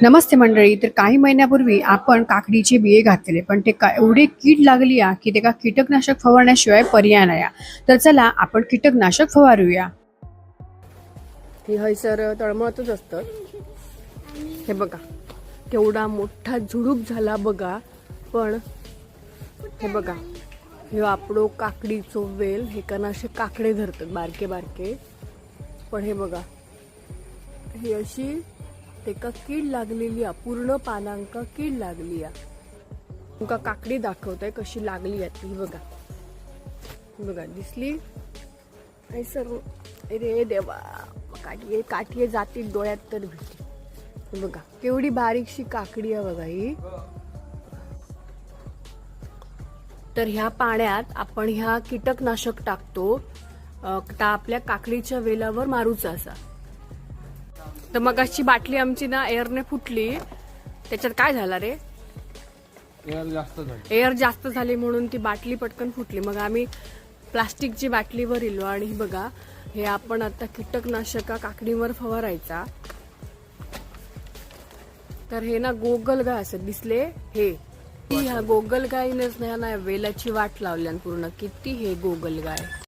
नमस्ते मंडळी. तर काही महिन्यापूर्वी आपण काकडीचे बिये घातलेले, पण ते एवढे कीड लागली की ते कीटकनाशक फवारण्याशिवाय पर्याय नाही. तर चला आपण कीटकनाशक फवारूया. हे हैसर तळमळतच असतं. हे बघा केवढा मोठा झुडूप झाला बघा. पण हे बघा, हे आपलो काकडीचो वेल हे कनाशे काकडे धरतात बारके बारके. पण हे बघा, ही अशी तेका कीड लागलेली आहे. पूर्ण पानांका कीड लागली आहे. तुमका काकडी दाखवताय कशी लागली आहे ती. बघा बघा, दिसली हैसर. अरे देवा, काठी जातील डोळ्यात तर भीती. बघा केवढी बारीकशी काकडी आहे बघा ही. तर ह्या पाण्यात आपण ह्या कीटकनाशक टाकतो. आपल्या काकडीच्या वेलावर मारूचा असा. तर मग अशी बाटली आमची ना एअरने फुटली. त्याच्यात काय झाला रे? एअर जास्त झाली म्हणून ती बाटली पटकन फुटली. मग आम्ही प्लास्टिकची बाटलीवर इलो आणि बघा, हे आपण आता कीटकनाशका काकडीवर फवारायचा. तर हे ना गोगलगाय असं दिसले. हे ह्या गोगलगायीनच ना वेलाची वाट लावल्यान पूर्ण. किती हे गोगलगाय